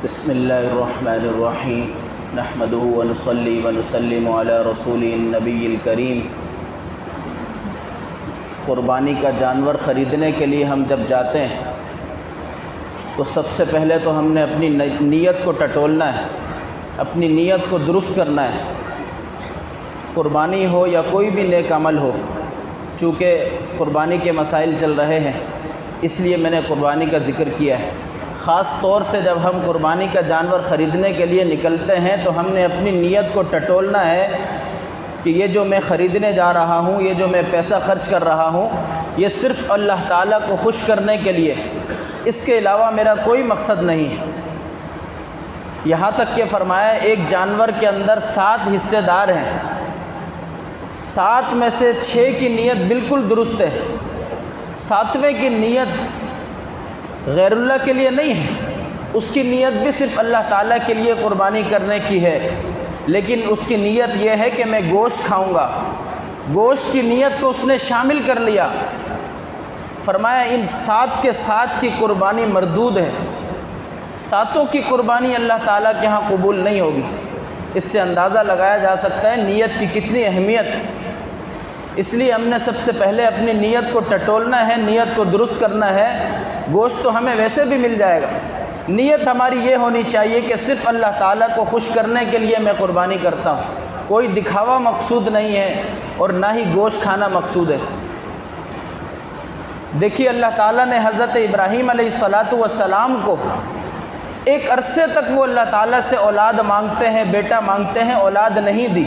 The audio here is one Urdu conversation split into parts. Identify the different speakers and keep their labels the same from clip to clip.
Speaker 1: بسم اللہ الرحمن الرحیم نحمدہ ونصلی ونسلم علی رسول النبی الکریم۔ قربانی کا جانور خریدنے کے لیے ہم جب جاتے ہیں تو سب سے پہلے تو ہم نے اپنی نیت کو ٹٹولنا ہے، اپنی نیت کو درست کرنا ہے۔ قربانی ہو یا کوئی بھی نیک عمل ہو، چونکہ قربانی کے مسائل چل رہے ہیں اس لیے میں نے قربانی کا ذکر کیا ہے۔ خاص طور سے جب ہم قربانی کا جانور خریدنے کے لیے نکلتے ہیں تو ہم نے اپنی نیت کو ٹٹولنا ہے کہ یہ جو میں خریدنے جا رہا ہوں، یہ جو میں پیسہ خرچ کر رہا ہوں، یہ صرف اللہ تعالیٰ کو خوش کرنے کے لیے، اس کے علاوہ میرا کوئی مقصد نہیں۔ یہاں تک کہ فرمایا ایک جانور کے اندر 7 حصے دار ہیں، 7 میں سے 6 کی نیت بالکل درست ہے، 7ویں کی نیت غیر اللہ کے لیے نہیں ہے، اس کی نیت بھی صرف اللہ تعالیٰ کے لیے قربانی کرنے کی ہے، لیکن اس کی نیت یہ ہے کہ میں گوشت کھاؤں گا۔ گوشت کی نیت کو اس نے شامل کر لیا۔ فرمایا ان 7 کے 7 کی قربانی مردود ہے، 7 کی قربانی اللہ تعالیٰ کے ہاں قبول نہیں ہوگی۔ اس سے اندازہ لگایا جا سکتا ہے نیت کی کتنی اہمیت ہے۔ اس لیے ہم نے سب سے پہلے اپنی نیت کو ٹٹولنا ہے، نیت کو درست کرنا ہے۔ گوشت تو ہمیں ویسے بھی مل جائے گا، نیت ہماری یہ ہونی چاہیے کہ صرف اللہ تعالیٰ کو خوش کرنے کے لیے میں قربانی کرتا ہوں، کوئی دکھاوا مقصود نہیں ہے اور نہ ہی گوشت کھانا مقصود ہے۔ دیکھیے اللہ تعالیٰ نے حضرت ابراہیم علیہ السلام کو ایک عرصے تک وہ اللہ تعالیٰ سے اولاد مانگتے ہیں، بیٹا مانگتے ہیں، اولاد نہیں دی۔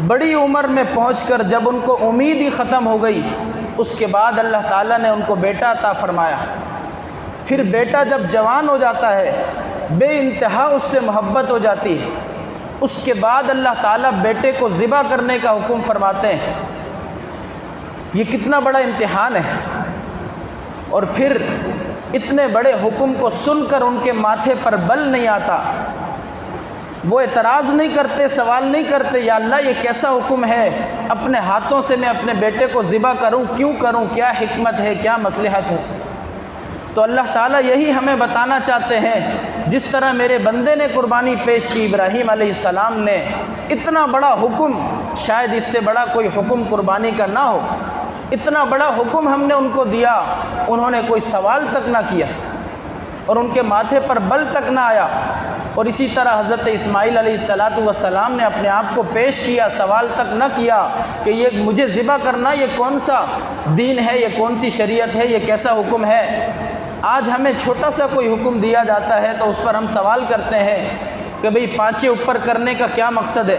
Speaker 1: بڑی عمر میں پہنچ کر جب ان کو امید ہی ختم ہو گئی، اس کے بعد اللہ تعالیٰ نے ان کو بیٹا عطا فرمایا۔ پھر بیٹا جب جوان ہو جاتا ہے، بے انتہا اس سے محبت ہو جاتی ہے، اس کے بعد اللہ تعالیٰ بیٹے کو ذبح کرنے کا حکم فرماتے ہیں۔ یہ کتنا بڑا امتحان ہے، اور پھر اتنے بڑے حکم کو سن کر ان کے ماتھے پر بل نہیں آتا، وہ اعتراض نہیں کرتے، سوال نہیں کرتے یا اللہ یہ کیسا حکم ہے، اپنے ہاتھوں سے میں اپنے بیٹے کو ذبح کروں، کیوں کروں، کیا حکمت ہے، کیا مصلحت ہے۔ تو اللہ تعالیٰ یہی ہمیں بتانا چاہتے ہیں، جس طرح میرے بندے نے قربانی پیش کی، ابراہیم علیہ السلام نے، اتنا بڑا حکم، شاید اس سے بڑا کوئی حکم قربانی کا نہ ہو، اتنا بڑا حکم ہم نے ان کو دیا، انہوں نے کوئی سوال تک نہ کیا اور ان کے ماتھے پر بل تک نہ آیا۔ اور اسی طرح حضرت اسماعیل علیہ السلام نے اپنے آپ کو پیش کیا، سوال تک نہ کیا کہ یہ مجھے ذبح کرنا یہ کون سا دین ہے، یہ کون سی شریعت ہے، یہ کیسا حکم ہے۔ آج ہمیں چھوٹا سا کوئی حکم دیا جاتا ہے تو اس پر ہم سوال کرتے ہیں کہ بھئی 5 اوپر کرنے کا کیا مقصد ہے۔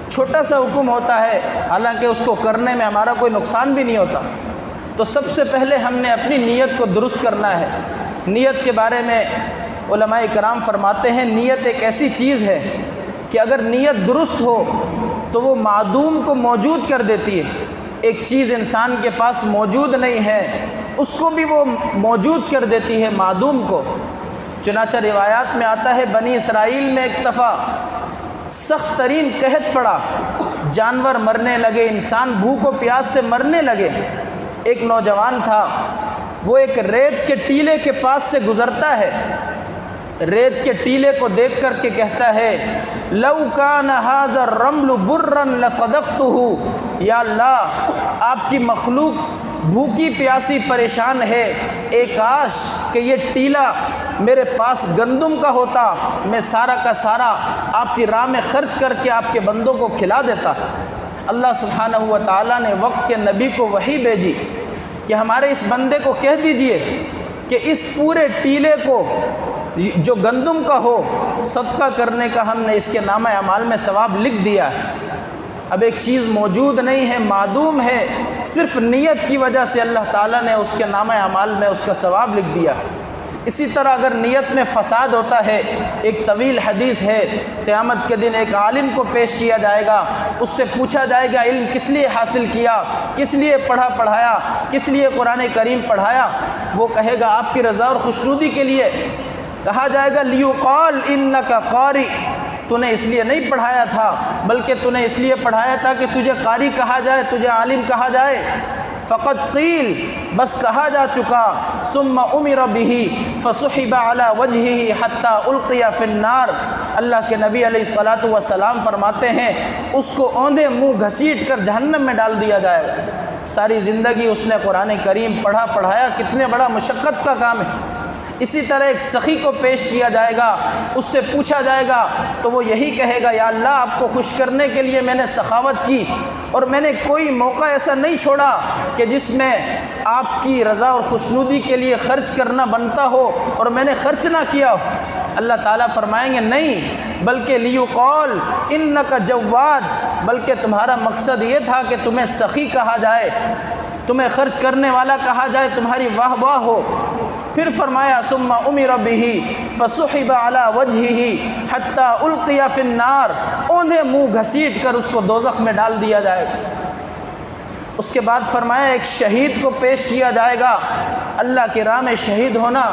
Speaker 1: چھوٹا سا حکم ہوتا ہے، حالانکہ اس کو کرنے میں ہمارا کوئی نقصان بھی نہیں ہوتا۔ تو سب سے پہلے ہم نے اپنی نیت کو درست کرنا ہے۔ نیت کے بارے میں علماء کرام فرماتے ہیں نیت ایک ایسی چیز ہے کہ اگر نیت درست ہو تو وہ معدوم کو موجود کر دیتی ہے۔ ایک چیز انسان کے پاس موجود نہیں ہے، اس کو بھی وہ موجود کر دیتی ہے، معدوم کو۔ چنانچہ روایات میں آتا ہے بنی اسرائیل میں ایک دفعہ سخت ترین قحط پڑا، جانور مرنے لگے، انسان بھوک و پیاس سے مرنے لگے۔ ایک نوجوان تھا، وہ ایک ریت کے ٹیلے کے پاس سے گزرتا ہے، ریت کے ٹیلے کو دیکھ کر کے کہتا ہے لو کان ھذا الرمل برا لصدقتہ، یا اللہ آپ کی مخلوق بھوکی پیاسی پریشان ہے، اے کاش کہ یہ ٹیلا میرے پاس گندم کا ہوتا، میں سارا کا سارا آپ کی راہ میں خرچ کر کے آپ کے بندوں کو کھلا دیتا۔ اللہ سبحانہ و تعالیٰ نے وقت کے نبی کو وحی بھیجی کہ ہمارے اس بندے کو کہہ دیجئے کہ اس پورے ٹیلے کو جو گندم کا ہو صدقہ کرنے کا ہم نے اس کے نامہ اعمال میں ثواب لکھ دیا ہے۔ اب ایک چیز موجود نہیں ہے، معدوم ہے، صرف نیت کی وجہ سے اللہ تعالیٰ نے اس کے نامہ اعمال میں اس کا ثواب لکھ دیا۔ اسی طرح اگر نیت میں فساد ہوتا ہے، ایک طویل حدیث ہے، قیامت کے دن ایک عالم کو پیش کیا جائے گا، اس سے پوچھا جائے گا علم کس لیے حاصل کیا، کس لیے پڑھایا، کس لیے قرآن کریم پڑھایا۔ وہ کہے گا آپ کی رضا اور خوشنودی کے لیے۔ کہا جائے گا لیقال انک قاری، تو نے اس لیے نہیں پڑھایا تھا بلکہ تو نے اس لیے پڑھایا تھا کہ تجھے قاری کہا جائے، تجھے عالم کہا جائے۔ فقط قیل بس کہا جا چکا، ثم امر به فسحب على وجهه حتى القي في النار۔ اللہ کے نبی علیہ الصلاۃ والسلام فرماتے ہیں اس کو اوندے منہ گھسیٹ کر جہنم میں ڈال دیا جائے گا۔ ساری زندگی اس نے قرآن کریم پڑھا پڑھایا، کتنے بڑا مشقت کا کام ہے۔ اسی طرح ایک سخی کو پیش کیا جائے گا، اس سے پوچھا جائے گا تو وہ یہی کہے گا، یا اللہ آپ کو خوش کرنے کے لیے میں نے سخاوت کی اور میں نے کوئی موقع ایسا نہیں چھوڑا کہ جس میں آپ کی رضا اور خوشنودی کے لیے خرچ کرنا بنتا ہو اور میں نے خرچ نہ کیا ہو۔ اللہ تعالیٰ فرمائیں گے نہیں، بلکہ لیقال انک جواد، بلکہ تمہارا مقصد یہ تھا کہ تمہیں سخی کہا جائے، تمہیں خرچ کرنے والا کہا جائے، تمہاری واہ واہ ہو۔ پھر فرمایا ثم امر به فسحب على وجهه حتى القي في النار، اوندے منہ گھسیٹ کر اس کو دوزخ میں ڈال دیا جائے گا۔ اس کے بعد فرمایا ایک شہید کو پیش کیا جائے گا۔ اللہ کی راہ میں شہید ہونا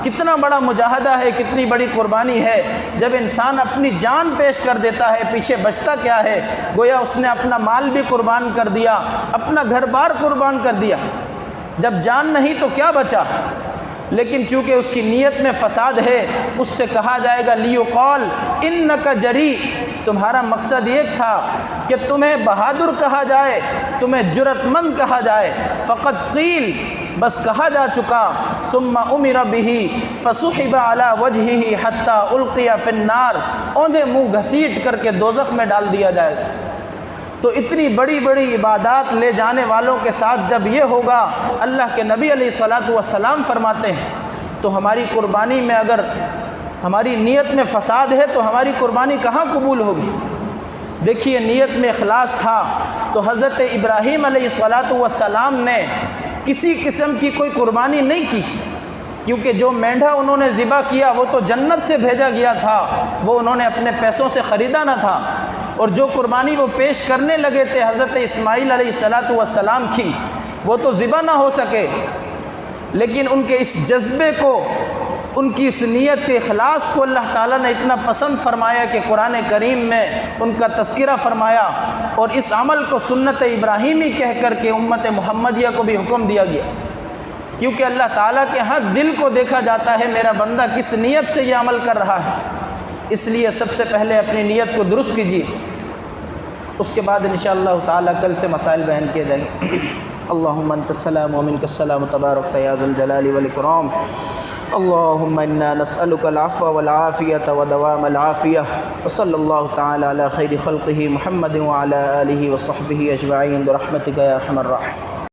Speaker 1: کتنا بڑا مجاہدہ ہے، کتنی بڑی قربانی ہے۔ جب انسان اپنی جان پیش کر دیتا ہے، پیچھے بچتا کیا ہے؟ گویا اس نے اپنا مال بھی قربان کر دیا، اپنا گھر بار قربان کر دیا۔ جب جان نہیں تو کیا بچا؟ لیکن چونکہ اس کی نیت میں فساد ہے، اس سے کہا جائے گا لیقال انک جری، تمہارا مقصد یہ تھا کہ تمہیں بہادر کہا جائے، تمہیں جرأت مند کہا جائے۔ فقط قیل، بس کہا جا چکا، ثم امر به فسحب على وجهه حتى القي في النار، اوندے منہ گھسیٹ کر کے دوزخ میں ڈال دیا جائے گا۔ تو اتنی بڑی بڑی عبادات لے جانے والوں کے ساتھ جب یہ ہوگا، اللہ کے نبی علیہ الصلاۃ والسلام فرماتے ہیں تو ہماری قربانی میں اگر ہماری نیت میں فساد ہے تو ہماری قربانی کہاں قبول ہوگی؟ دیکھیے نیت میں اخلاص تھا تو حضرت ابراہیم علیہ الصلاۃ والسلام نے کسی قسم کی کوئی قربانی نہیں کی، کیونکہ جو مینڈھا انہوں نے ذبح کیا وہ تو جنت سے بھیجا گیا تھا، وہ انہوں نے اپنے پیسوں سے خریدا نہ تھا، اور جو قربانی وہ پیش کرنے لگے تھے حضرت اسماعیل علیہ الصلاۃ والسلام کی، وہ تو ذبح نہ ہو سکے، لیکن ان کے اس جذبے کو، ان کی اس نیت کے اخلاص کو اللہ تعالیٰ نے اتنا پسند فرمایا کہ قرآن کریم میں ان کا تذکرہ فرمایا، اور اس عمل کو سنت ابراہیمی کہہ کر کے امت محمدیہ کو بھی حکم دیا گیا، کیونکہ اللہ تعالیٰ کے ہاں دل کو دیکھا جاتا ہے، میرا بندہ کس نیت سے یہ عمل کر رہا ہے۔ اس لیے سب سے پہلے اپنی نیت کو درست کیجیے، اس کے بعد انشاءاللہ تعالیٰ کل سے مسائل بیان کیے جائیں گے۔ اللہم انت السلام ومنک السلام تبارک یا ذا الجلال والاکرام۔ اللہم انا نسألک العفو والعافیۃ ودوام العافیہ، وصلی اللہ تعالی علی خیر خلقہ محمد وعلی آلہ وصحبہ اجمعین برحمتک یا ارحم الراحمین۔